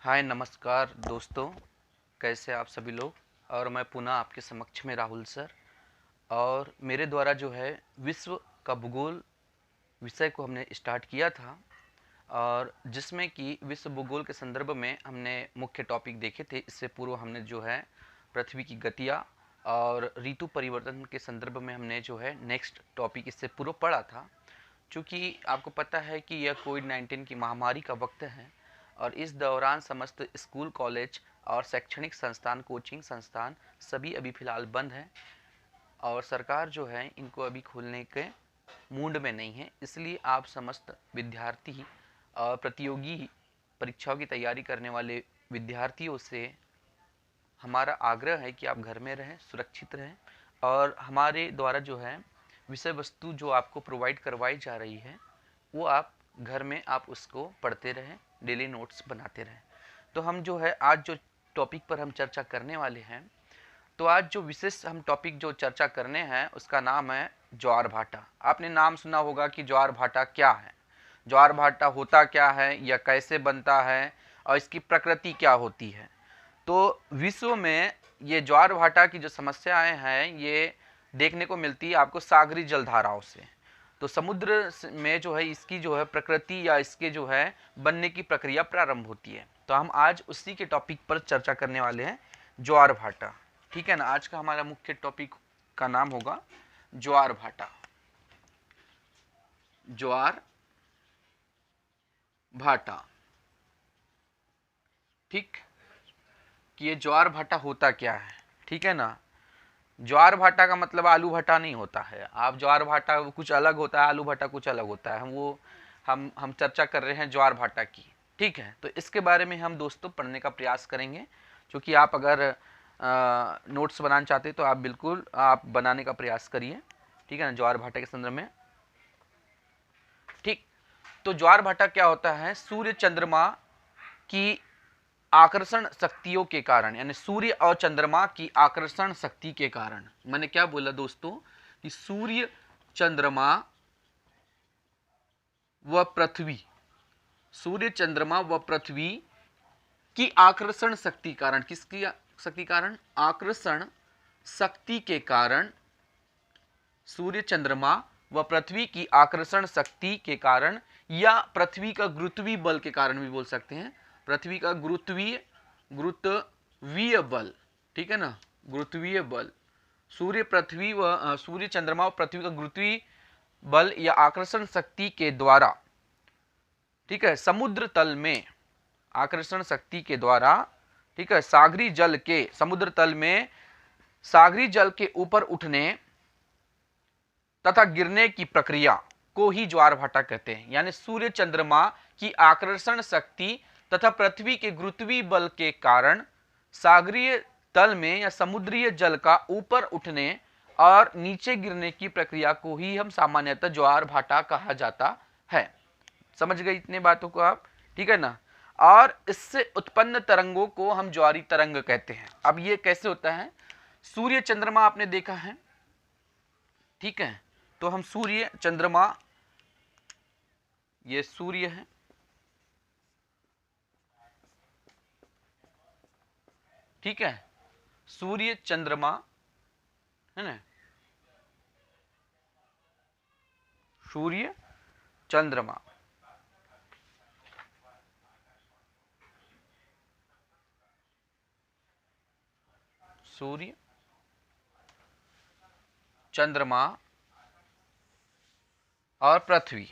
हाय नमस्कार दोस्तों, कैसे आप सभी लोग। और मैं पुनः आपके समक्ष में राहुल सर, और मेरे द्वारा जो है विश्व का भूगोल विषय को हमने स्टार्ट किया था, और जिसमें कि विश्व भूगोल के संदर्भ में हमने मुख्य टॉपिक देखे थे। इससे पूर्व हमने जो है पृथ्वी की गतियाँ और ऋतु परिवर्तन के संदर्भ में हमने जो है नेक्स्ट टॉपिक इससे पूर्व पढ़ा था। चूँकि आपको पता है कि यह कोविड-19 की महामारी का वक्त है, और इस दौरान समस्त स्कूल, कॉलेज और शैक्षणिक संस्थान, कोचिंग संस्थान सभी अभी फ़िलहाल बंद हैं, और सरकार जो है इनको अभी खोलने के मूड में नहीं है। इसलिए आप समस्त विद्यार्थी और प्रतियोगी परीक्षाओं की तैयारी करने वाले विद्यार्थियों से हमारा आग्रह है कि आप घर में रहें, सुरक्षित रहें, और हमारे द्वारा जो है विषय वस्तु जो आपको प्रोवाइड करवाई जा रही है वो आप घर में आप उसको पढ़ते रहें, डेली नोट्स बनाते रहें। तो हम जो है आज जो टॉपिक पर हम चर्चा करने वाले हैं, तो आज जो विशेष हम टॉपिक जो चर्चा करने हैं उसका नाम है ज्वार भाटा। आपने नाम सुना होगा कि ज्वार भाटा क्या है, ज्वार भाटा होता क्या है, या कैसे बनता है, और इसकी प्रकृति क्या होती है। तो विश्व में ये ज्वार भाटा की जो समस्याएं हैं ये देखने को मिलती है आपको सागरी जलधाराओं से। तो समुद्र में जो है इसकी जो है प्रकृति या इसके जो है बनने की प्रक्रिया प्रारंभ होती है। तो हम आज उसी के टॉपिक पर चर्चा करने वाले हैं, ज्वार भाटा। ठीक है ना। आज का हमारा मुख्य टॉपिक का नाम होगा ज्वार भाटा। ज्वार भाटा, ठीक, कि ये ज्वार भाटा होता क्या है। ठीक है ना। ज्वार भाटा का मतलब आलू भट्टा नहीं होता है। आप ज्वार भाटा कुछ अलग होता है, आलू भट्टा कुछ अलग होता है। हम चर्चा कर रहे हैं ज्वार भाटा की। ठीक है। तो इसके बारे में हम दोस्तों पढ़ने का प्रयास करेंगे। क्योंकि आप अगर नोट्स बनाना चाहते हैं तो आप बिल्कुल आप बनाने का प्रयास करिए। ठीक है ना, ज्वार भाटा के संदर्भ में। ठीक। तो ज्वार भाटा क्या होता है, सूर्य चंद्रमा की आकर्षण शक्तियों के कारण, यानी सूर्य और चंद्रमा की आकर्षण शक्ति के कारण। मैंने क्या बोला दोस्तों कि सूर्य, चंद्रमा व पृथ्वी, सूर्य, चंद्रमा व पृथ्वी की आकर्षण शक्ति कारण, किसकी शक्ति कारण, आकर्षण शक्ति के कारण, सूर्य, चंद्रमा व पृथ्वी की आकर्षण शक्ति के कारण, या पृथ्वी का गुरुत्वीय बल के कारण भी बोल सकते हैं। पृथ्वी का गुरुत्वीय बल, ठीक है ना, गुरुत्वीय बल, सूर्य, चंद्रमा और पृथ्वी का गुरुत्वीय बल या आकर्षण शक्ति के द्वारा, ठीक है, समुद्र तल में आकर्षण शक्ति के द्वारा, ठीक है, सागरी जल के, समुद्र तल में सागरी जल के ऊपर उठने तथा गिरने की प्रक्रिया को ही ज्वार भाटा कहते हैं। यानी सूर्य, चंद्रमा की आकर्षण शक्ति तथा पृथ्वी के गुरुत्वीय बल के कारण सागरीय तल में या समुद्रीय जल का ऊपर उठने और नीचे गिरने की प्रक्रिया को ही हम सामान्यतः ज्वार भाटा कहा जाता है। समझ गए इतने बातों को आप, ठीक है ना। और इससे उत्पन्न तरंगों को हम ज्वारी तरंग कहते हैं। अब ये कैसे होता है, सूर्य चंद्रमा आपने देखा है, ठीक है। तो हम सूर्य, चंद्रमा, ये सूर्य है, ठीक है, सूर्य, चंद्रमा है ना, सूर्य, चंद्रमा, सूर्य, चंद्रमा और पृथ्वी,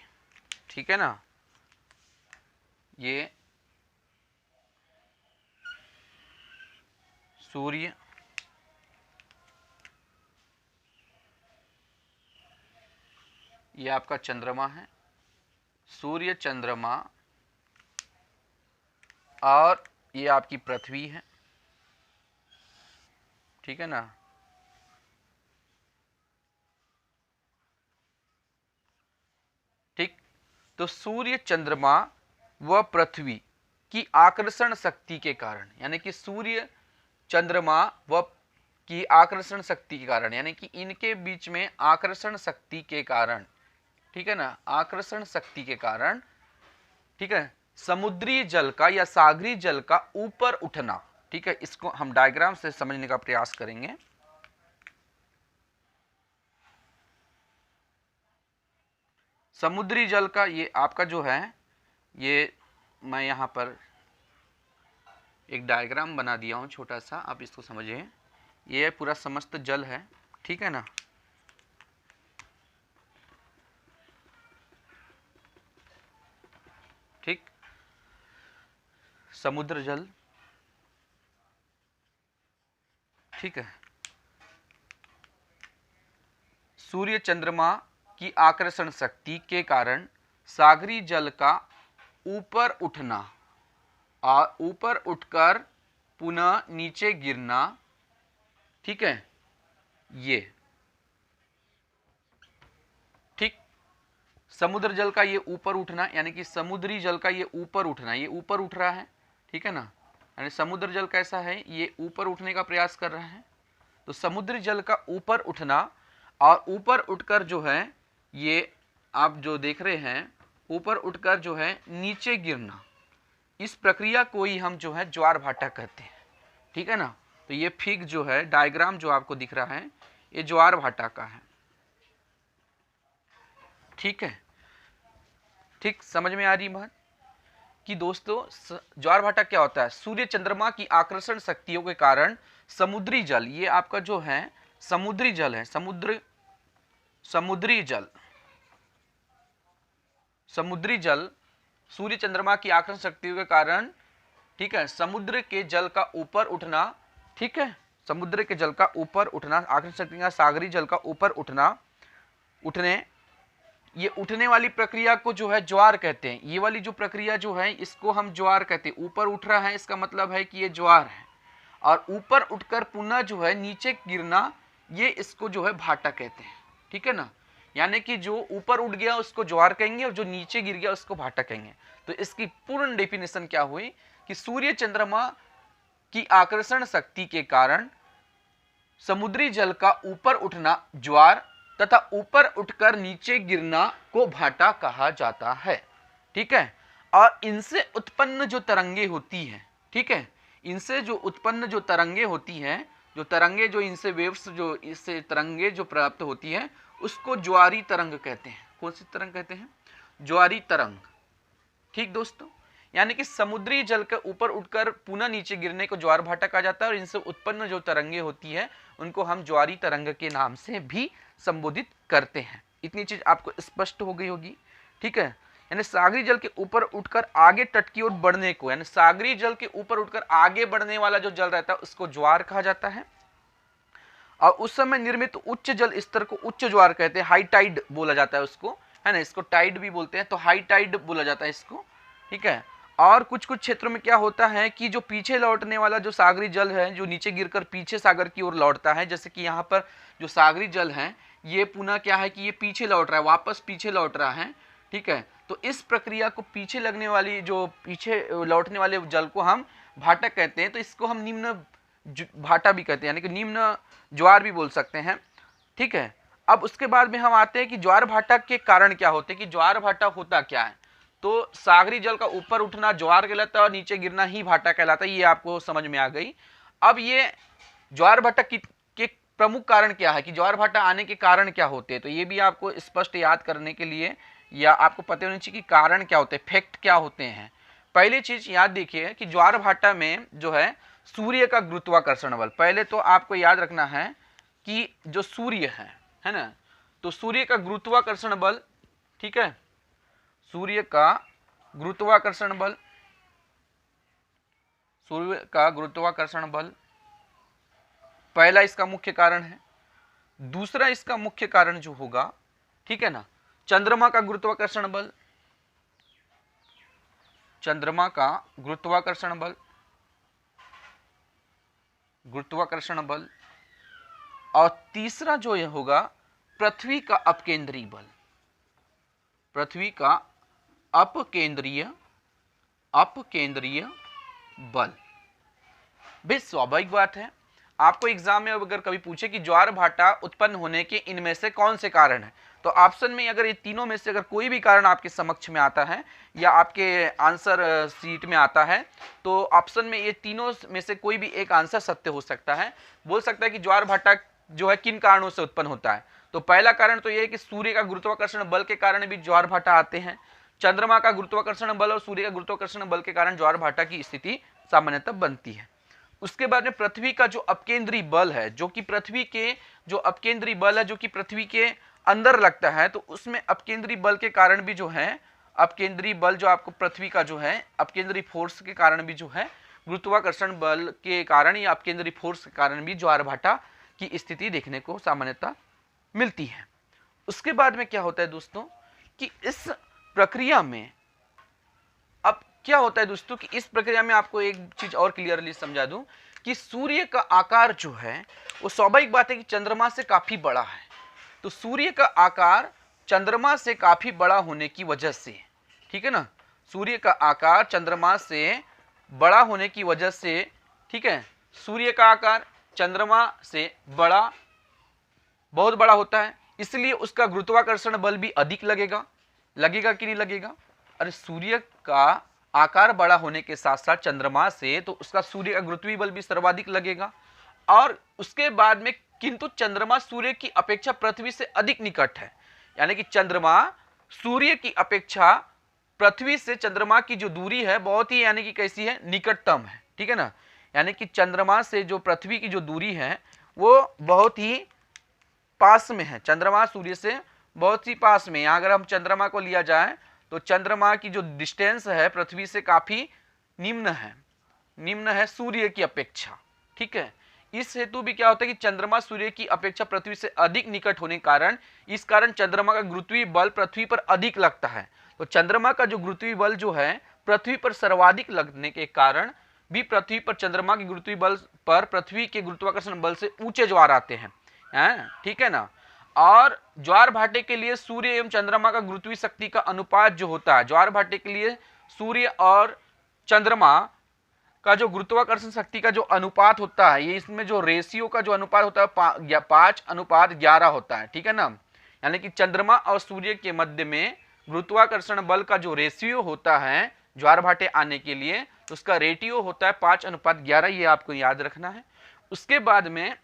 ठीक है ना। ये सूर्य, ये आपका चंद्रमा है, सूर्य, चंद्रमा, और ये आपकी पृथ्वी है, ठीक है ना। ठीक। तो सूर्य, चंद्रमा व पृथ्वी की आकर्षण शक्ति के कारण, यानी कि सूर्य, चंद्रमा व की आकर्षण शक्ति के कारण, यानी कि इनके बीच में आकर्षण शक्ति के कारण, ठीक है ना, आकर्षण शक्ति के कारण, ठीक है, समुद्री जल का या सागरी जल का ऊपर उठना। ठीक है, इसको हम डायग्राम से समझने का प्रयास करेंगे। समुद्री जल का ये आपका जो है, ये मैं यहां पर एक डायग्राम बना दिया हूं छोटा सा, आप इसको समझिए। ये पूरा समस्त जल है, ठीक है ना। ठीक, समुद्र जल, ठीक है। सूर्य चंद्रमा की आकर्षण शक्ति के कारण सागरी जल का ऊपर उठना और ऊपर उठकर पुनः नीचे गिरना, ठीक है, ये ठीक। समुद्र जल का ये ऊपर उठना, यानी कि समुद्री जल का ये ऊपर उठना, ये ऊपर उठ रहा है, ठीक है ना। यानी समुद्र जल कैसा है, ये ऊपर उठने का प्रयास कर रहा है। तो समुद्री जल का ऊपर उठना और ऊपर उठकर जो है, ये आप जो देख रहे हैं, ऊपर उठकर जो है नीचे गिरना, इस प्रक्रिया को ही हम जो है ज्वार भाटा कहते हैं, ठीक है ना। तो ये फिग जो है, डायग्राम जो आपको दिख रहा है, ये ज्वार भाटा का है, ठीक है। ठीक, समझ में आ रही बात कि दोस्तों ज्वार भाटा क्या होता है? सूर्य चंद्रमा की आकर्षण शक्तियों के कारण समुद्री जल, ये आपका जो है समुद्री जल है, समुद्री जल सूर्य चंद्रमा की आकर्षण शक्तियों के कारण, ठीक है, समुद्र के जल का ऊपर उठना, ठीक है, समुद्र के जल का ऊपर उठना, आकर्षण शक्ति का सागरी जल का ऊपर उठना, ये उठने वाली प्रक्रिया को जो है ज्वार कहते हैं। ये वाली जो प्रक्रिया जो है, इसको हम ज्वार कहते हैं। ऊपर उठ रहा है, इसका मतलब है कि ये ज्वार है। और ऊपर उठकर पुनः जो है नीचे गिरना, ये इसको जो है भाटा कहते हैं, ठीक है ना। यानी कि जो ऊपर उठ गया उसको ज्वार कहेंगे और जो नीचे गिर गया उसको भाटा कहेंगे। तो इसकी पूर्ण डेफिनेशन क्या हुई कि सूर्य चंद्रमा की आकर्षण शक्ति के कारण समुद्री जल का ऊपर उठना ज्वार तथा ऊपर उठकर नीचे गिरना को भाटा कहा जाता है, ठीक है। और इनसे उत्पन्न जो तरंगे होती हैं, ठीक है, इनसे जो उत्पन्न जो तरंगे होती हैं, जो तरंगे जो इनसे वेव्स जो इससे तरंगे जो प्राप्त होती हैं, उसको ज्वारी तरंग कहते हैं। कौन सी तरंग कहते हैं? ज्वारी तरंग, ठीक दोस्तों। यानी कि समुद्री जल के ऊपर उठकर पुनः नीचे गिरने को ज्वार भाटा कहा जाता है और इनसे उत्पन्न जो तरंगे होती है उनको हम ज्वारी तरंग के नाम से भी संबोधित करते हैं। इतनी चीज आपको स्पष्ट हो गई होगी, ठीक है। यानी सागरी जल के ऊपर उठकर आगे तट की ओर बढ़ने को, यानी सागरी जल के ऊपर उठकर आगे बढ़ने वाला जो जल रहता है उसको ज्वार कहा जाता है। और उस समय निर्मित उच्च जल स्तर को उच्च ज्वार कहते हैं, हाई टाइड बोला जाता है उसको, है ना। इसको टाइड भी बोलते हैं, तो हाई टाइड बोला जाता है इसको, ठीक है। और कुछ कुछ क्षेत्रों में क्या होता है कि जो पीछे लौटने वाला जो सागरी जल है, जो नीचे गिरकर पीछे सागर की ओर लौटता है, जैसे कि यहाँ पर जो सागरी जल है ये पुनः क्या है कि ये पीछे लौट रहा है, वापस पीछे लौट रहा है, ठीक है। तो इस प्रक्रिया को पीछे लगने वाली जो पीछे लौटने वाले जल को हम भाटा कहते हैं। तो इसको हम निम्न भाटा भी कहते हैं, यानी कि निम्न ज्वार भी बोल सकते हैं, ठीक है। अब उसके बाद में हम आते हैं कि ज्वार भाटा के कारण क्या होते हैं, कि ज्वार भाटा होता क्या है। तो सागरी जल का ऊपर उठना ज्वार कहलाता है और नीचे गिरना ही भाटा कहलाता है, ये आपको समझ में आ गई। अब ये ज्वार भाटा के प्रमुख कारण क्या है, कि ज्वार भाटा आने के कारण क्या होते हैं, तो ये भी आपको स्पष्ट याद करने के लिए या आपको पता होना चाहिए कि कारण क्या होते हैं, फैक्ट क्या होते हैं। पहली चीज याद देखिए कि ज्वार भाटा में जो है सूर्य का गुरुत्वाकर्षण बल, पहले तो आपको याद रखना है कि जो सूर्य है ना, तो सूर्य का गुरुत्वाकर्षण बल, ठीक है, सूर्य का गुरुत्वाकर्षण बल, सूर्य का गुरुत्वाकर्षण बल पहला इसका मुख्य कारण है। दूसरा इसका मुख्य कारण जो होगा, ठीक है ना, चंद्रमा का गुरुत्वाकर्षण बल, चंद्रमा का गुरुत्वाकर्षण बल, गुरुत्वाकर्षण बल। और तीसरा जो यह होगा पृथ्वी का अपकेंद्रीय बल, पृथ्वी का अपकेंद्रीय बल। भाई स्वाभाविक बात है, आपको एग्जाम में अगर कभी पूछे कि ज्वार भाटा उत्पन्न होने के इनमें से कौन से कारण है, तो ऑप्शन में अगर ये तीनों में से अगर कोई भी कारण आपके समक्ष में आता है या आपके आंसर सीट में आता है, तो ऑप्शन में ये तीनों में से कोई भी एक आंसर सत्य हो सकता है। बोल सकता है कि ज्वार भाटा जो है किन कारणों से उत्पन्न होता है। तो पहला कारण तो ये है कि सूर्य का गुरुत्वाकर्षण बल के कारण भी ज्वार भाटा आते हैं। चंद्रमा का गुरुत्वाकर्षण बल और सूर्य का गुरुत्वाकर्षण बल के कारण ज्वार भाटा की स्थिति सामान्यतः बनती है। उसके बाद में पृथ्वी का जो अपकेंद्री बल है, जो कि पृथ्वी के जो अपकेंद्री बल है जो कि पृथ्वी के अंदर लगता है, तो उसमें अपकेंद्री बल के कारण भी जो है, अपकेंद्री बल जो आपको पृथ्वी का जो है अपकेंद्री फोर्स के कारण भी जो है, गुरुत्वाकर्षण बल के कारण या अपकेंद्री फोर्स के कारण भी ज्वार भाटा की स्थिति देखने को सामान्यतः मिलती है। उसके बाद में क्या होता है दोस्तों कि इस प्रक्रिया में अब क्या होता है दोस्तों कि इस प्रक्रिया में आपको एक चीज और क्लियरली समझा दूं कि सूर्य का आकार जो है वो स्वाभाविक बात है कि चंद्रमा से काफी बड़ा है। तो सूर्य का आकार चंद्रमा से काफी बड़ा होने की वजह से, ठीक है ना, सूर्य का आकार चंद्रमा से बड़ा होने की वजह से, ठीक है, सूर्य का आकार चंद्रमा से बड़ा, बहुत बड़ा होता है, इसलिए उसका गुरुत्वाकर्षण बल भी अधिक लगेगा। लगेगा कि नहीं लगेगा? अरे सूर्य का आकार बड़ा होने के साथ साथ चंद्रमा से, तो उसका सूर्य का गुरुत्वीय बल भी सर्वाधिक लगेगा। और उसके बाद में किंतु चंद्रमा सूर्य की अपेक्षा पृथ्वी से अधिक निकट है, यानी कि चंद्रमा सूर्य की अपेक्षा पृथ्वी से चंद्रमा की जो दूरी है बहुत ही, यानी कि कैसी है, निकटतम है, ठीक है ना। यानी कि चंद्रमा से जो पृथ्वी की जो दूरी है वो बहुत ही पास में है, चंद्रमा सूर्य से बहुत ही पास में। यहाँ अगर हम चंद्रमा को लिया जाए तो चंद्रमा की जो डिस्टेंस है पृथ्वी से काफी निम्न है सूर्य की अपेक्षा, ठीक है। इस हेतु भी क्या होता है कि चंद्रमा सूर्य की अपेक्षा पृथ्वी से अधिक निकट होने के कारण, इस कारण चंद्रमा का गुरुत्वीय बल पृथ्वी पर अधिक लगता है। तो चंद्रमा का जो गुरुत्वीय बल जो है पृथ्वी पर सर्वाधिक लगने के कारण भी पृथ्वी पर चंद्रमा के गुरुत्वीय बल पर पृथ्वी के गुरुत्वाकर्षण बल से ऊंचे ज्वार आते हैं, ठीक है ना। और ज्वार भाटे के लिए सूर्य एवं चंद्रमा का गुरुत्वीय शक्ति का अनुपात जो होता है, ज्वार भाटे के लिए सूर्य और चंद्रमा का जो गुरुत्वाकर्षण शक्ति का जो अनुपात होता है, ये इसमें जो रेशियो का जो अनुपात होता है 5:11 होता है, ठीक है ना। यानी कि चंद्रमा और सूर्य के मध्य में गुरुत्वाकर्षण बल का जो रेशियो होता है ज्वार भाटे आने के लिए, तो उसका रेटियो होता है 5:11, ये आपको याद रखना है। उसके बाद में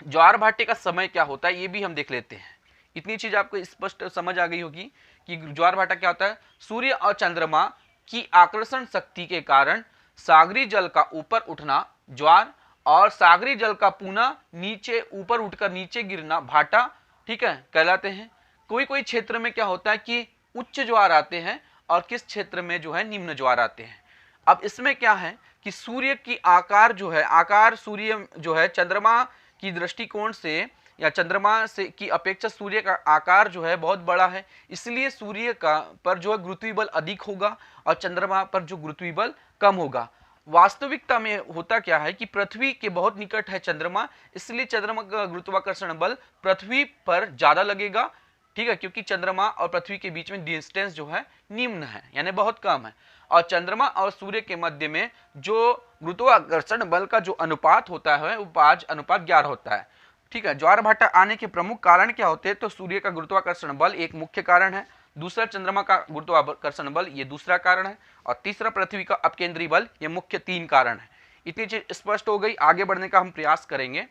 ज्वार भाटे का समय क्या होता है ये भी हम देख लेते हैं। इतनी चीज आपको स्पष्ट समझ आ गई होगी कि ज्वार भाटा क्या होता है। सूर्य और चंद्रमा की आकर्षण शक्ति के कारण सागरी जल का ऊपर उठना ज्वार, और सागरी जल का पुनः नीचे ऊपर उठकर नीचे गिरना भाटा, ठीक है, कहलाते हैं। कोई कोई क्षेत्र में क्या होता है कि उच्च ज्वार आते हैं और किस क्षेत्र में जो है निम्न ज्वार आते हैं। अब इसमें क्या है कि सूर्य की आकार जो है, आकार सूर्य जो है चंद्रमा की दृष्टिकोण से या चंद्रमा से की अपेक्षा सूर्य का आकार जो है बहुत बड़ा है, इसलिए सूर्य का पर जो है गुरुत्वीय बल अधिक होगा और चंद्रमा पर जो गुरुत्वीय बल कम होगा। वास्तविकता में होता क्या है कि पृथ्वी के बहुत निकट है चंद्रमा, इसलिए चंद्रमा का गुरुत्वाकर्षण बल पृथ्वी पर ज्यादा लगेगा, ठीक है, क्योंकि चंद्रमा और पृथ्वी के बीच में डिस्टेंस जो है निम्न है, यानी बहुत कम है। और चंद्रमा और सूर्य के मध्य में जो गुरुत्वाकर्षण बल का जो अनुपात होता है वो 5:11 होता है, ठीक है। ज्वार भाटा आने के प्रमुख कारण क्या होते हैं, तो सूर्य का गुरुत्वाकर्षण बल एक मुख्य कारण है, दूसरा चंद्रमा का गुरुत्वाकर्षण बल ये दूसरा कारण है, और तीसरा पृथ्वी का अपकेंद्री बल ये मुख्य 3 कारण है। इतनी चीज स्पष्ट हो गई, आगे बढ़ने का हम प्रयास करेंगे।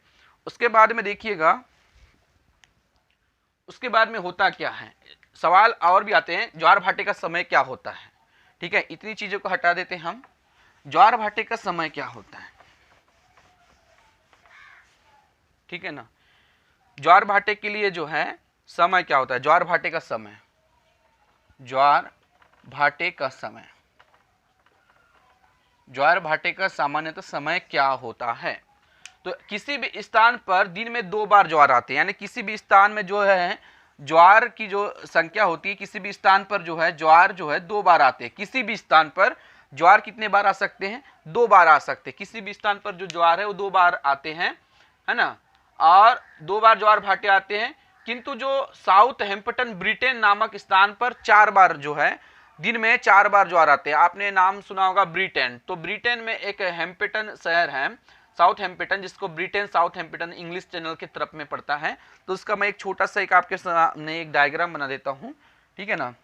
उसके बाद में देखिएगा, उसके बाद में होता क्या है, सवाल और भी आते हैं, ज्वार भाटे का समय क्या होता है, ठीक है। इतनी चीजों को हटा देते हैं हम। ज्वार भाटे का समय क्या होता है, ठीक है ना। ज्वार भाटे के लिए जो है समय क्या होता है, ज्वार भाटे का समय, ज्वार भाटे का समय, ज्वार भाटे का सामान्यतः समय क्या होता है, तो किसी भी स्थान पर दिन में 2 बार ज्वार आते हैं, यानी किसी भी स्थान में जो है ज्वार की जो संख्या होती है, किसी भी स्थान पर जो है ज्वार जो है 2 बार आते हैं। किसी भी स्थान पर ज्वार कितने बार आ सकते हैं, 2 बार आ सकते हैं। किसी भी स्थान पर जो ज्वार है वो 2 बार आते हैं, है ना, और 2 बार ज्वार भाटे आते हैं। किंतु जो साउथ हैम्पटन ब्रिटेन नामक स्थान पर 4 बार जो है दिन में 4 बार ज्वार आते हैं। आपने नाम सुना होगा ब्रिटेन, तो ब्रिटेन में एक हैम्पटन शहर है, साउथहैम्पटन, जिसको ब्रिटेन साउथहैम्पटन इंग्लिश चैनल के तरफ में पड़ता है। तो उसका मैं एक छोटा सा एक आपके सामने एक डायग्राम बना देता हूँ, ठीक है ना।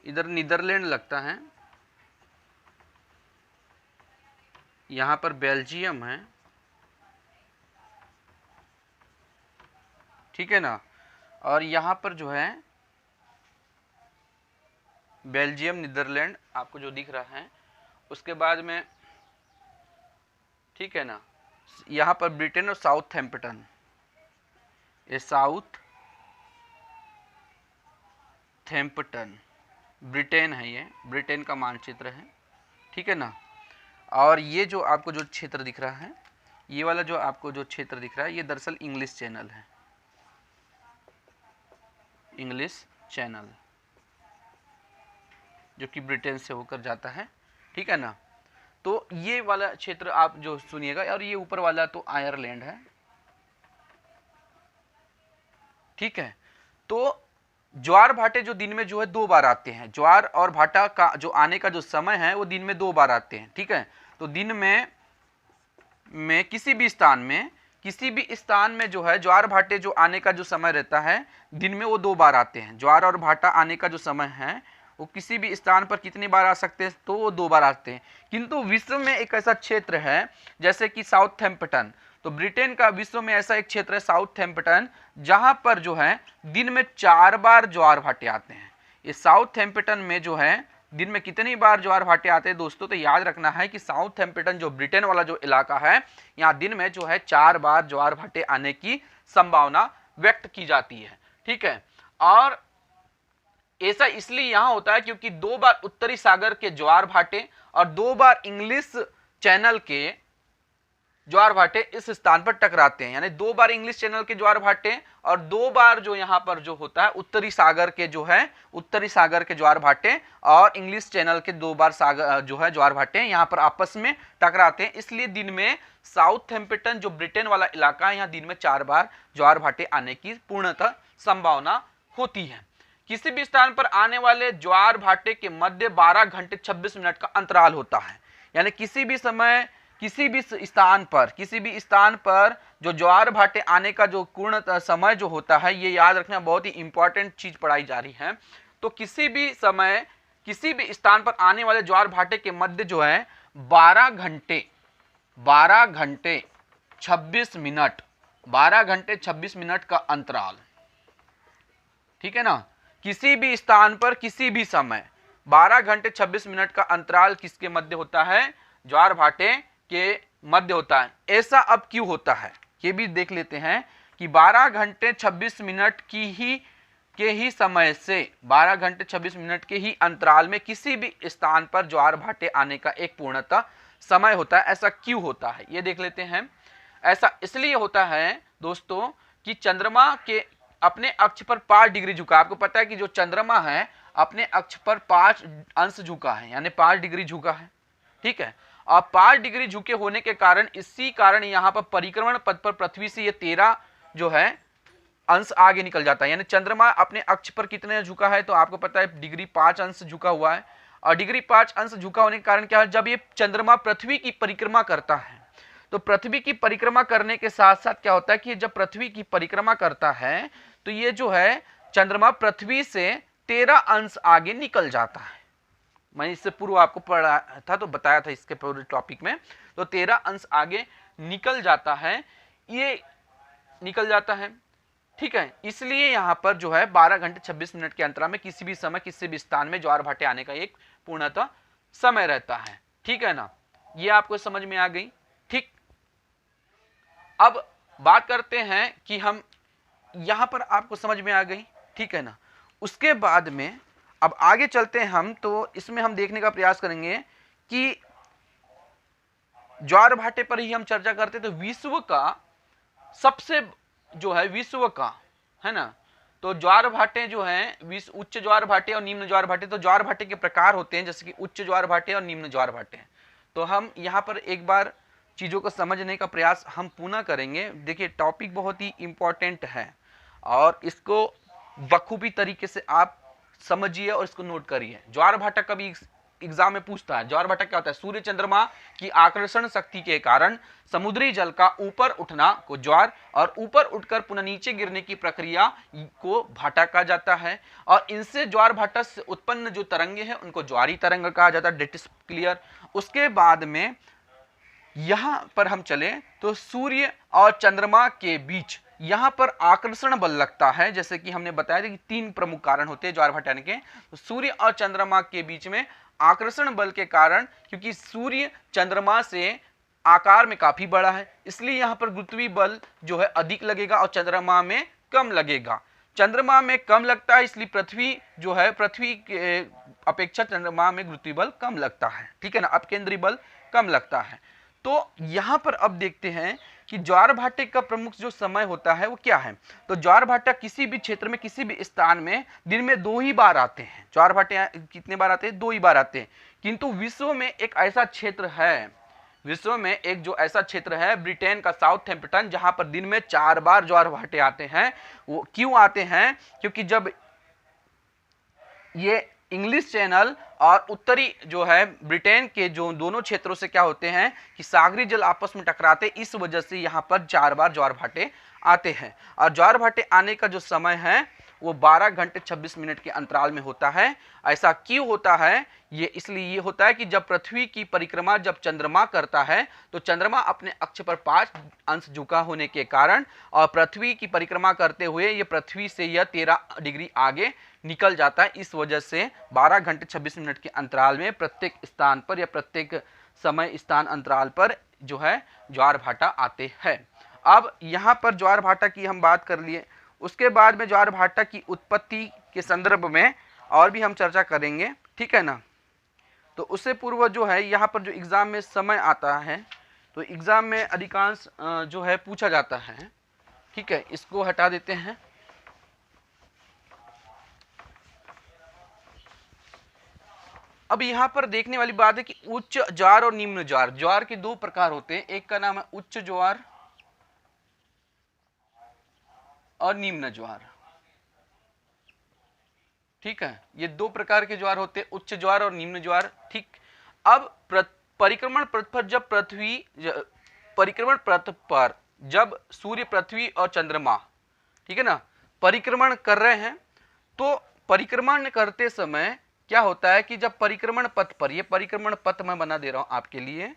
इधर नीदरलैंड लगता है, यहाँ पर बेल्जियम है, ठीक है ना। और यहाँ पर जो है बेल्जियम, नीदरलैंड आपको जो दिख रहा है, उसके बाद में, ठीक है ना, यहाँ पर ब्रिटेन और साउथहैम्पटन, ये साउथहैम्पटन ब्रिटेन है, ये ब्रिटेन का मानचित्र है, ठीक है ना। और ये जो आपको जो क्षेत्र दिख रहा है, ये वाला जो आपको जो क्षेत्र दिख रहा है, ये दरअसल इंग्लिश चैनल है, इंग्लिश चैनल जो कि ब्रिटेन से होकर जाता है, ठीक है ना। तो ये वाला क्षेत्र आप जो सुनिएगा, और ये ऊपर वाला तो आयरलैंड है, ठीक है। तो ज्वार भाटे जो दिन में जो है 2 बार आते हैं, ज्वार और भाटा का जो आने का जो समय है वो दिन में 2 बार आते हैं, ठीक है। तो दिन में किसी भी स्थान में जो है ज्वार भाटे जो आने का जो समय रहता है दिन में वो 2 बार आते हैं। ज्वार और भाटा आने का जो समय है वो किसी भी स्थान पर कितनी बार आ सकते हैं, तो वो 2 बार आते हैं। किंतु विश्व में एक ऐसा क्षेत्र है जैसे कि साउथहैम्पटन, तो ब्रिटेन का विश्व में ऐसा एक क्षेत्र है साउथहैम्पटन, जहां पर जो है दिन में 4 बार ज्वार भाटे आते हैं। ये साउथहैम्पटन में जो है दिन में कितनी बार ज्वार भाटे आते हैं दोस्तों, तो याद रखना है कि साउथहैम्पटन जो ब्रिटेन वाला जो इलाका है, यहाँ दिन में जो है 4 बार ज्वार भाटे आने की संभावना व्यक्त की जाती है, ठीक है। और ऐसा इसलिए यहां होता है क्योंकि 2 बार उत्तरी सागर के ज्वार भाटे और 2 बार इंग्लिश चैनल के ज्वार भाटे इस स्थान पर टकराते हैं, यानी 2 बार इंग्लिश चैनल के ज्वार भाटे और 2 बार जो यहाँ पर जो होता है उत्तरी सागर के ज्वार भाटे और इंग्लिश चैनल के 2 बार सागर जो है ज्वार भाटे यहाँ पर आपस में टकराते हैं। इसलिए दिन में साउथहैम्पटन जो ब्रिटेन वाला इलाका है, यहाँ दिन में 4 बार ज्वार भाटे आने की पूर्णतः संभावना होती है। किसी भी स्थान पर आने वाले ज्वार भाटे के मध्य 12 घंटे 26 मिनट का अंतराल होता है, यानी किसी भी स्थान पर जो ज्वार भाटे आने का जो पूर्ण समय जो होता है, ये याद रखना बहुत ही इंपॉर्टेंट चीज पढ़ाई जा रही है। तो किसी भी स्थान पर आने वाले ज्वार भाटे के मध्य जो है 12 घंटे 26 मिनट का अंतराल, ठीक है ना। किसी भी स्थान पर किसी भी समय 12 घंटे 26 मिनट का अंतराल किसके मध्य होता है, ज्वार भाटे के मध्य होता है। ऐसा अब क्यों होता है ये भी देख लेते हैं कि 12 घंटे 26 मिनट के ही समय से 12 घंटे 26 मिनट के ही अंतराल में किसी भी स्थान पर ज्वार भाटे आने का एक पूर्णतः समय होता है। ऐसा क्यों होता है ये देख लेते हैं। ऐसा इसलिए होता है दोस्तों कि चंद्रमा के अपने अक्ष पर 5 डिग्री झुका। आपको पता है कि जो चंद्रमा है अपने अक्ष पर 5 अंश झुका है, यानी 5 डिग्री झुका है, ठीक है। और 5 डिग्री झुके होने के कारण इसी कारण यहाँ पर परिक्रमण पथ पर पृथ्वी से ये 13 जो है अंश आगे निकल जाता है। यानी चंद्रमा अपने अक्ष पर कितने झुका है, तो आपको पता है डिग्री 5 अंश झुका हुआ है। और डिग्री 5 अंश झुका होने के कारण क्या है, जब ये चंद्रमा पृथ्वी की परिक्रमा करता है, तो पृथ्वी की परिक्रमा करने के साथ साथ क्या होता है कि जब पृथ्वी की परिक्रमा करता है तो ये जो है चंद्रमा पृथ्वी से 13 अंश आगे निकल जाता है। मैंने इससे पूर्व आपको पढ़ा था तो बताया था इसके पूरे टॉपिक में। तो 13 अंश आगे निकल जाता है, ये निकल जाता है, ठीक है। इसलिए यहां पर जो है 12 घंटे 26 मिनट के अंतराल में किसी भी समय किसी भी स्थान में ज्वार भाटे आने का एक पूर्णतः समय रहता है, ठीक है ना। ये आपको समझ में आ गई, ठीक। अब बात करते हैं कि हम यहां पर आपको समझ में आ गई, ठीक है ना। उसके बाद में अब आगे चलते हैं हम, तो इसमें हम देखने का प्रयास करेंगे कि ज्वार भाटे पर ही हम चर्चा करते, तो विश्व का सबसे जो है विश्व का, है ना। तो ज्वार भाटे जो हैं विश्व उच्च ज्वार भाटे और निम्न ज्वार भाटे, तो ज्वार भाटे के प्रकार होते हैं जैसे कि उच्च ज्वार भाटे और निम्न ज्वार भाटे। तो हम यहाँ पर एक बार चीज़ों को समझने का प्रयास हम पुनः करेंगे। देखिए टॉपिक बहुत ही इंपॉर्टेंट है और इसको बखूबी तरीके से आप समझिए और इसको नोट करिए। ज्वार भाटा कभी एग्जाम में पूछता है। ज्वार भाटा क्या होता है? सूर्य चंद्रमा की आकर्षण शक्ति के कारण समुद्री जल का ऊपर उठना को ज्वार और ऊपर उठकर पुनः नीचे गिरने की प्रक्रिया को भाटा कहा जाता है। और इनसे ज्वार भाटा से उत्पन्न जो तरंगे हैं उनको ज्वारी तरंग कहा जाता है। That is clear. उसके बाद में यहां पर हम चले तो सूर्य और चंद्रमा के बीच यहां पर आकर्षण बल लगता है। जैसे कि हमने बताया था कि 3 प्रमुख कारण होते हैं ज्वार भाटा के। तो सूर्य और चंद्रमा के बीच में आकर्षण बल के कारण, क्योंकि सूर्य चंद्रमा से आकार में काफी बड़ा है, इसलिए यहां पर गुरुत्वीय बल जो है अधिक लगेगा और चंद्रमा में कम लगेगा। चंद्रमा में कम लगता है इसलिए पृथ्वी जो है, पृथ्वी के अपेक्षा चंद्रमा में गुरुत्वीय बल कम लगता है, ठीक है ना, अपकेंद्रीय बल कम लगता है। तो यहां पर अब देखते हैं कि ज्वार भाटे का प्रमुख जो समय होता है वो क्या है। तो ज्वार भाटा किसी भी क्षेत्र में, किसी भी स्थान में दिन में 2 ही बार आते हैं। ज्वार भाटे कितने बार आते हैं? 2 ही बार आते हैं। किंतु विश्व में एक ऐसा क्षेत्र है, विश्व में एक जो ऐसा क्षेत्र है ब्रिटेन का साउथहैम्पटन, जहां पर दिन में 4 बार ज्वार भाटे आते हैं। वो क्यों आते हैं? क्योंकि जब ये इंग्लिश चैनल और उत्तरी जो है ब्रिटेन के जो दोनों क्षेत्रों से क्या होते हैं कि सागरी जल आपस में टकराते, इस वजह से यहाँ पर 4 बार ज्वार भाटे आते हैं। और ज्वार भाटे आने का जो समय है वो 12 घंटे 26 मिनट के अंतराल में होता है। ऐसा क्यों होता है? ये इसलिए ये होता है कि जब पृथ्वी की परिक्रमा जब चंद्रमा करता है तो चंद्रमा अपने अक्ष पर 5 अंश झुका होने के कारण और पृथ्वी की परिक्रमा करते हुए ये पृथ्वी से यह 13 डिग्री आगे निकल जाता है। इस वजह से 12 घंटे 26 मिनट के अंतराल में प्रत्येक स्थान पर या प्रत्येक समय स्थान अंतराल पर जो है ज्वार भाटा आते हैं। अब यहाँ पर ज्वार भाटा की हम बात कर लिए, उसके बाद में ज्वार भाटा की उत्पत्ति के संदर्भ में और भी हम चर्चा करेंगे, ठीक है ना। तो उससे पूर्व जो है यहाँ पर जो एग्जाम में समय आता है, तो एग्जाम में अधिकांश जो है पूछा जाता है, ठीक है, इसको हटा देते हैं। अब यहाँ पर देखने वाली बात है कि उच्च ज्वार और निम्न ज्वार, ज्वार के 2 प्रकार होते हैं। एक का नाम है उच्च ज्वार और निम्न ज्वार, ठीक है। ये 2 प्रकार के ज्वार होते हैं, उच्च ज्वार और निम्न ज्वार, ठीक। अब परिक्रमण पथ पर जब परिक्रमण पथ पर जब सूर्य, पृथ्वी और चंद्रमा, ठीक है ना, परिक्रमण कर रहे हैं, तो परिक्रमण करते समय क्या होता है कि जब परिक्रमण पथ पर, ये परिक्रमण पथ मैं बना दे रहा हूं आपके लिए,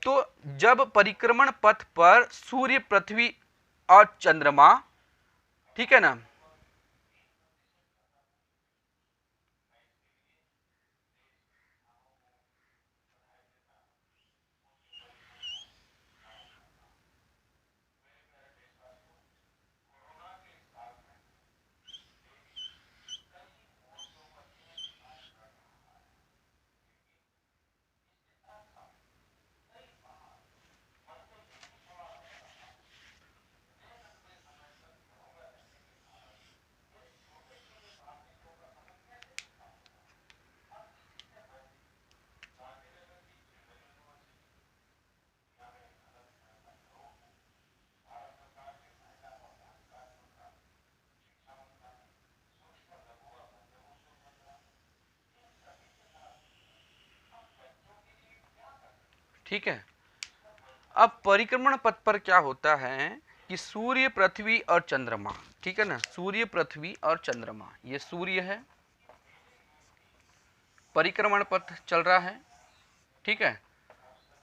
तो जब परिक्रमण पथ पर सूर्य, पृथ्वी और चंद्रमा, ठीक है ना, ठीक है। अब परिक्रमण पथ पर क्या होता है कि सूर्य, पृथ्वी और चंद्रमा, ठीक है ना, सूर्य, पृथ्वी और चंद्रमा, ये सूर्य है, परिक्रमण पथ चल रहा है, ठीक है।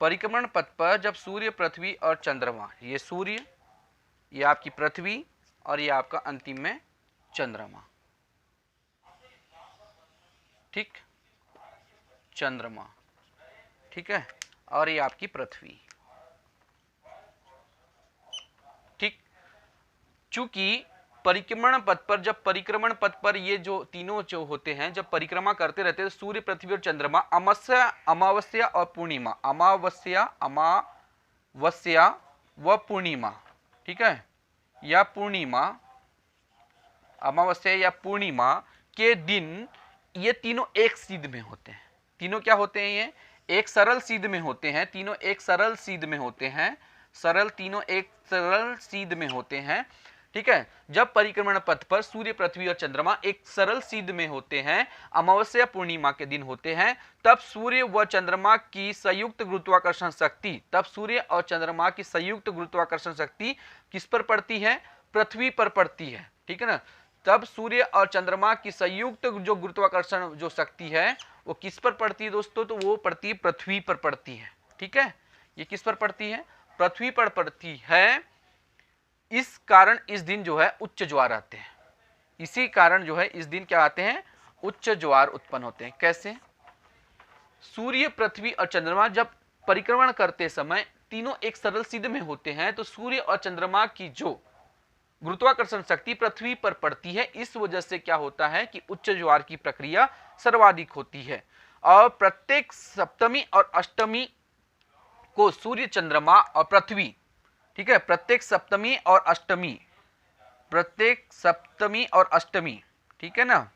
परिक्रमण पथ पर जब सूर्य, पृथ्वी और चंद्रमा, ये सूर्य, ये आपकी पृथ्वी और ये आपका अंतिम में चंद्रमा, ठीक, चंद्रमा, ठीक है, और ये आपकी पृथ्वी, ठीक। चूंकि परिक्रमण पथ पर, जब परिक्रमण पथ पर ये जो तीनों जो होते हैं जब परिक्रमा करते रहते हैं, सूर्य, पृथ्वी और चंद्रमा, अमावस्या और पूर्णिमा, अमावस्या व पूर्णिमा, ठीक है, या पूर्णिमा, अमावस्या या पूर्णिमा के दिन ये तीनों एक सीध में होते हैं। तीनों क्या होते हैं? ये एक सरल सीध में होते हैं, तीनों एक सरल सीध में होते हैं, तीनों एक सरल सीध में होते हैं। ठीक है, जब परिक्रमण पथ पर सूर्य, पृथ्वी और चंद्रमा एक सरल सीध में होते हैं, अमावस्या पूर्णिमा के दिन होते हैं, तब सूर्य व चंद्रमा की संयुक्त गुरुत्वाकर्षण शक्ति, किस पर पड़ती है? पृथ्वी पर पड़ती है। ठीक है ना, तब सूर्य और चंद्रमा की संयुक्त जो गुरुत्वाकर्षण जो शक्ति है वो किस पर पड़ती है दोस्तों? तो वो पड़ती है पृथ्वी पर पड़ती है। ठीक है, ये किस पर पड़ती है? पृथ्वी पर पड़ती है। इस कारण इस दिन जो है उच्च ज्वार आते हैं। इसी कारण जो है इस दिन क्या आते हैं? उच्च ज्वार उत्पन्न होते हैं। कैसे? सूर्य, पृथ्वी और चंद्रमा जब परिक्रमण करते समय तीनों एक सरल सीध में होते हैं, तो सूर्य और चंद्रमा की जो गुरुत्वाकर्षण शक्ति पृथ्वी पर पड़ती है, इस वजह से क्या होता है कि उच्च ज्वार की प्रक्रिया सर्वाधिक होती है। और प्रत्येक सप्तमी और अष्टमी को सूर्य, चंद्रमा और पृथ्वी, ठीक है, प्रत्येक सप्तमी और अष्टमी, ठीक है ना,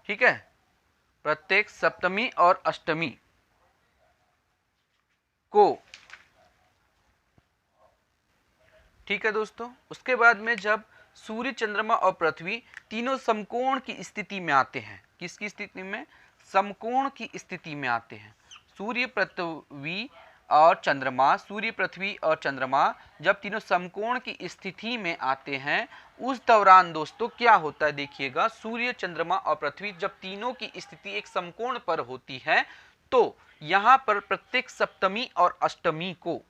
ठीक है, प्रत्येक सप्तमी और अष्टमी को, ठीक है दोस्तों। उसके बाद में जब सूर्य, चंद्रमा और पृथ्वी तीनों समकोण की स्थिति में आते हैं, किसकी स्थिति में? समकोण की स्थिति में आते हैं। सूर्य, पृथ्वी और चंद्रमा जब तीनों समकोण की स्थिति में आते हैं, उस दौरान दोस्तों क्या होता है? देखिएगा, सूर्य, चंद्रमा और पृथ्वी जब तीनों की स्थिति एक समकोण पर होती है, तो यहां पर प्रत्येक सप्तमी और अष्टमी को,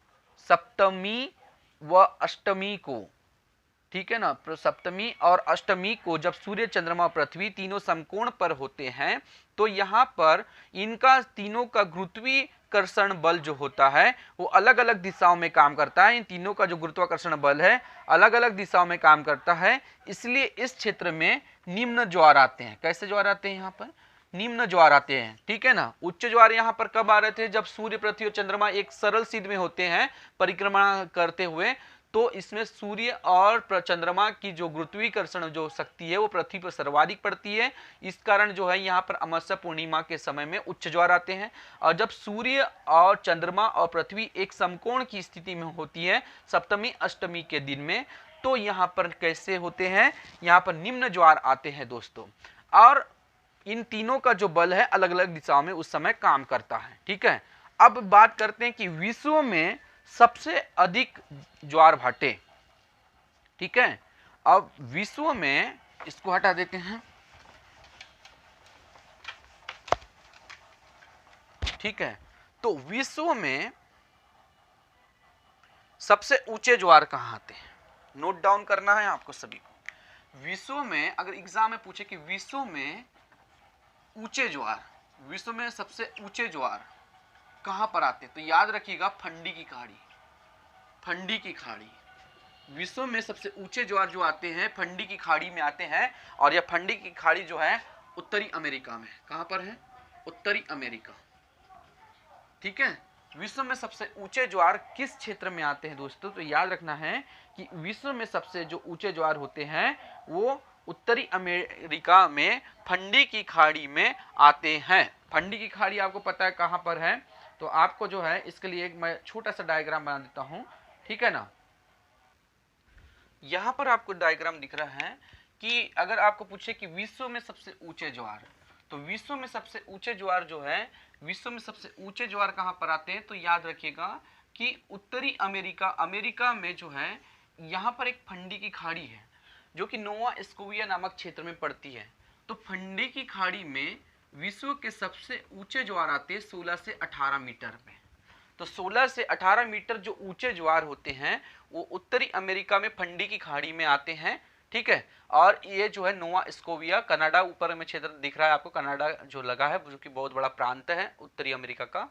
ठीक है ना, सप्तमी और अष्टमी को जब सूर्य, चंद्रमा, पृथ्वी तीनों समकोण पर होते हैं, तो यहाँ पर इनका तीनों का गुरुत्वाकर्षण बल जो होता है वो अलग अलग दिशाओं में काम करता है। इन तीनों का जो गुरुत्वाकर्षण बल है अलग अलग दिशाओं में काम करता है, इसलिए इस क्षेत्र में निम्न ज्वार आते हैं। कैसे ज्वार आते हैं? यहाँ पर निम्न ज्वार आते हैं। ठीक है ना, उच्च ज्वार यहाँ पर कब आ रहे थे? जब सूर्य, पृथ्वी और चंद्रमा एक सरल सीध में होते हैं परिक्रमा करते हुए, तो इसमें सूर्य और चंद्रमा की जो गुरुत्वाकर्षण जो शक्ति है वो पृथ्वी पर सर्वाधिक पड़ती है। इस कारण जो है यहाँ पर अमावस्या पूर्णिमा के समय में उच्च ज्वार आते हैं। और जब सूर्य और चंद्रमा और पृथ्वी एक समकोण की स्थिति में होती है सप्तमी, अष्टमी के दिन में, तो यहाँ पर कैसे होते हैं? यहाँ पर निम्न ज्वार आते हैं दोस्तों। और इन तीनों का जो बल है अलग अलग दिशाओं में उस समय काम करता है। ठीक है, अब बात करते हैं कि विश्व में सबसे अधिक ज्वार भाटे। ठीक है, अब विश्व में, इसको हटा देते हैं, ठीक है, तो विश्व में सबसे ऊंचे ज्वार कहां आते हैं? नोट डाउन करना है आपको सभी को। विश्व में अगर एग्जाम में पूछे कि विश्व में ऊंचे ज्वार, विश्व में सबसे ऊंचे ज्वार कहां पर आते हैं, तो याद रखिएगा फंडी की खाड़ी। विश्व में सबसे ऊंचे ज्वार जो आते हैं फंडी की खाड़ी में आते हैं। और यह फंडी की खाड़ी जो है उत्तरी अमेरिका में, कहां पर है? उत्तरी अमेरिका। ठीक है, विश्व में सबसे ऊंचे ज्वार किस क्षेत्र में आते हैं दोस्तों? तो याद रखना है कि विश्व में सबसे जो ऊंचे ज्वार होते हैं वो उत्तरी अमेरिका में फंडी की खाड़ी में आते हैं। फंडी की खाड़ी आपको पता है कहां पर है? तो आपको जो है इसके लिए एक मैं छोटा सा डायग्राम बना देता हूं। ठीक है ना, यहां पर आपको डायग्राम दिख रहा है कि अगर आपको पूछे कि विश्व में सबसे ऊंचे ज्वार, तो विश्व में सबसे ऊंचे ज्वार जो है, विश्व में सबसे ऊंचे ज्वार कहां पर आते हैं? तो याद रखिएगा कि उत्तरी अमेरिका में जो है यहां पर एक फंडी की खाड़ी है जो कि नोवा स्कोविया नामक क्षेत्र में पड़ती है। तो फंडी की खाड़ी में विश्व के सबसे ऊंचे ज्वार आते हैं 16 से 18 मीटर में। तो 16 से 18 मीटर जो ऊंचे ज्वार होते हैं वो उत्तरी अमेरिका में फंडी की खाड़ी में आते हैं। ठीक है, और ये जो है नोवा स्कोविया, कनाडा ऊपर में क्षेत्र दिख रहा है आपको, कनाडा जो लगा है, जो कि बहुत बड़ा प्रांत है उत्तरी अमेरिका का।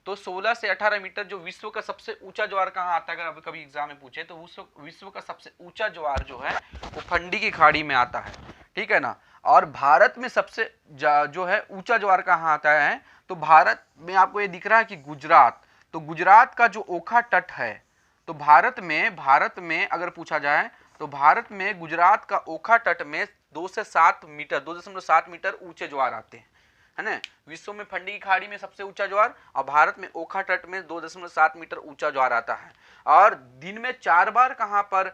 तो 16 से 18 मीटर जो विश्व का सबसे ऊंचा ज्वार कहाँ आता है? अगर कभी एग्जाम में पूछे तो विश्व का सबसे ऊंचा ज्वार जो है वो फंडी की खाड़ी में आता है। ठीक है ना। और भारत में सबसे जो है ऊंचा ज्वार कहाँ आता है, तो भारत में आपको ये दिख रहा है कि गुजरात, तो गुजरात का जो ओखा तट है, तो भारत में अगर पूछा जाए तो भारत में गुजरात का ओखा तट में 2.7 मीटर ऊंचे ज्वार आते हैं, है ना। विश्व में फंडी की खाड़ी में सबसे ऊंचा ज्वार और भारत में ओखा तट में 2.7 मीटर ऊंचा ज्वार आता है। और दिन में 4 बार कहां पर,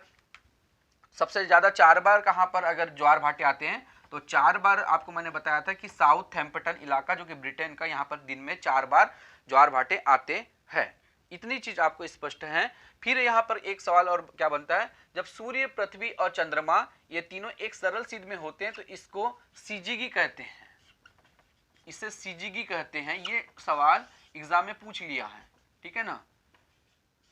सबसे ज्यादा 4 बार कहां पर अगर ज्वार भाटे आते हैं, तो 4 बार आपको मैंने बताया था कि साउथहैम्पटन इलाका जो कि ब्रिटेन का, यहां पर दिन में 4 बार ज्वार भाटे आते हैं। इतनी चीज आपको स्पष्ट है। फिर यहाँ पर एक सवाल और क्या बनता है, जब सूर्य, पृथ्वी और चंद्रमा ये तीनों एक सरल सीध में होते हैं तो इसको सीजीगी कहते हैं, इसे सीजीगी कहते हैं। ये सवाल एग्जाम में पूछ लिया है, ठीक है ना,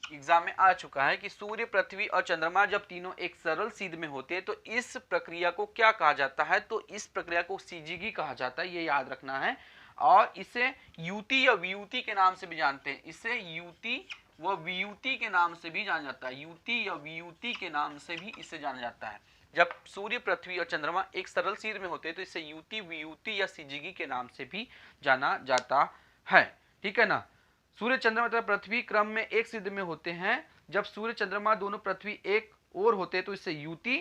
एग्जाम में आ चुका है कि सूर्य, पृथ्वी और चंद्रमा जब तीनों एक सरल सीध में होते हैं तो इस प्रक्रिया को क्या कहा जाता है, तो इस प्रक्रिया को सीजीगी कहा जाता है, ये याद रखना है। और इसे युति या वियुति के नाम से भी जानते हैं, इसे युति व वियुति के नाम से भी जाना जाता है, युति या वियुति के नाम से भी इसे जाना जाता है। जब सूर्य, पृथ्वी और चंद्रमा एक सरल सीध में होते हैं तो इसे युति, वियुति या सीजीगी के नाम से भी जाना जाता है, ठीक है ना। सूर्य, चंद्रमा तथा पृथ्वी क्रम में एक सीध में होते हैं, जब सूर्य, चंद्रमा दोनों पृथ्वी एक और होते हैं तो इससे युति,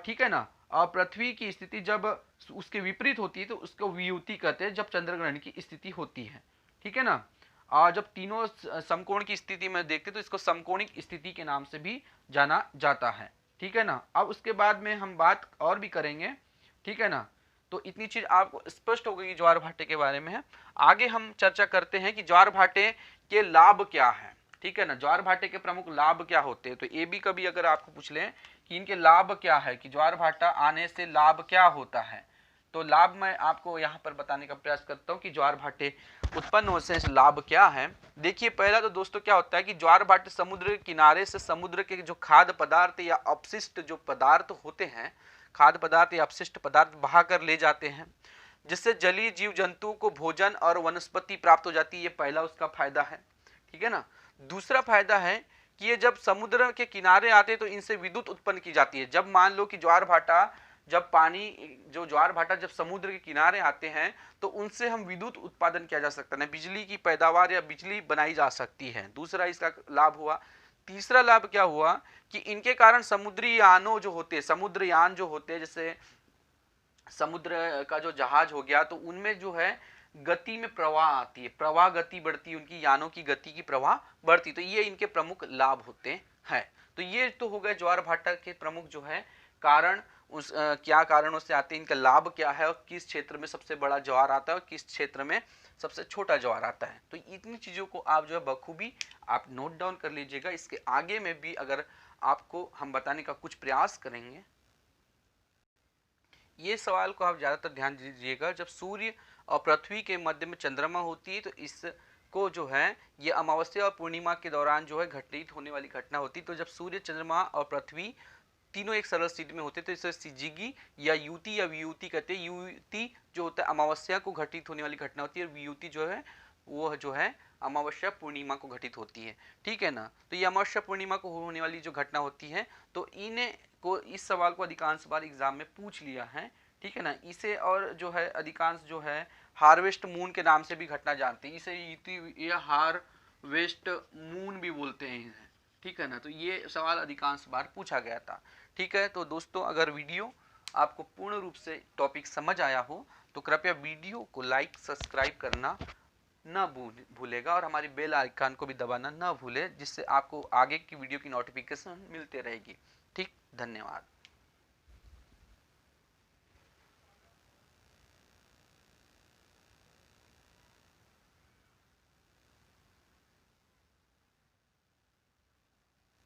ठीक है ना। और पृथ्वी की स्थिति जब उसके विपरीत होती है तो उसको वियुति कहते हैं, जब चंद्रग्रहण की स्थिति होती है, ठीक है ना। और जब तीनों समकोण की स्थिति में देखते तो इसको समकोणिक स्थिति के नाम से भी जाना जाता है, ठीक है ना। अब उसके बाद में हम बात और भी करेंगे, ठीक है ना। तो इतनी चीज आपको स्पष्ट हो गई ज्वार भाटे के बारे में है। आगे हम चर्चा करते हैं कि ज्वार भाटे के लाभ क्या है, ठीक है ना, ज्वार भाटे के प्रमुख लाभ क्या होते हैं। तो ये भी कभी अगर आपको पूछ लें कि इनके लाभ क्या है, कि ज्वार भाटा आने से लाभ क्या होता है, तो लाभ मैं आपको यहाँ पर बताने का प्रयास करता हूँ कि ज्वार भाटे उत्पन्न होने से लाभ क्या है। देखिए, पहला तो दोस्तों क्या होता है कि ज्वार भाटे समुद्र के किनारे से समुद्र के जो खाद्य पदार्थ या अपशिष्ट जो पदार्थ होते हैं, खाद्य पदार्थ या अपशिष्ट पदार्थ बहा कर ले जाते हैं, जिससे जलीय जीव जंतु को भोजन और वनस्पति प्राप्त हो जाती है। ये पहला उसका फायदा है, ठीक है ना। दूसरा फायदा है कि ये जब समुद्र के किनारे आते हैं तो इनसे विद्युत उत्पन्न की जाती है। जब मान लो कि ज्वार भाटा, जब पानी, जो ज्वार भाटा जब समुद्र के किनारे आते हैं तो उनसे हम विद्युत उत्पादन किया जा सकता है, बिजली की पैदावार या बिजली बनाई जा सकती है। दूसरा इसका लाभ हुआ। तीसरा लाभ क्या हुआ कि इनके कारण समुद्री यानों जो होते हैं, समुद्रयान जो होते हैं, जैसे समुद्र का जो जहाज हो गया, तो उनमें जो है गति में प्रवाह आती है, प्रवाह गति बढ़ती है, उनकी यानों की गति की प्रवाह बढ़ती, तो ये इनके प्रमुख लाभ होते हैं। तो ये तो हो गए ज्वार भाटा के प्रमुख जो है कारण, उस क्या कारणों से आते हैं, इनका लाभ क्या है, और किस क्षेत्र में सबसे बड़ा ज्वार आता है और किस क्षेत्र में सबसे छोटा ज्वार आता है। तो इतनी चीजों को आप जो है बखूबी आप नोट डाउन कर लीजिएगा। इसके आगे में भी अगर आपको हम बताने का कुछ प्रयास करेंगे। ये सवाल को आप ज्यादातर ध्यान दीजिएगा, जब सूर्य और पृथ्वी के मध्य में चंद्रमा होती है तो इसको जो है ये अमावस्या और पूर्णिमा के दौरान जो है घटित होने वाली घटना होती है। तो जब सूर्य, चंद्रमा और पृथ्वी तीनों एक सरल स्थिति में होते तो इसे सीजीगी या युति या वियुति कहते हैं। युति जो होता है अमावस्या को घटित होने वाली घटना होती है, और वियुति जो है वो जो है अमावस्या पूर्णिमा को घटित होती है, ठीक है ना। तो ये अमावस्या पूर्णिमा को होने वाली जो घटना होती है, तो इन्हें को, इस सवाल को अधिकांश बार एग्जाम में पूछ लिया है, ठीक है ना। इसे और जो है अधिकांश जो है हार्वेस्ट मून के नाम से भी घटना जानते हैं, इसे युति या हार्वेस्ट मून भी बोलते हैं, ठीक है ना। तो ये सवाल अधिकांश बार पूछा गया था, ठीक है। तो दोस्तों, अगर वीडियो आपको पूर्ण रूप से टॉपिक समझ आया हो तो कृपया वीडियो को लाइक, सब्सक्राइब करना न भूलेगा, और हमारी बेल आइकन को भी दबाना न भूले, जिससे आपको आगे की वीडियो की नोटिफिकेशन मिलते रहेगी। ठीक, धन्यवाद।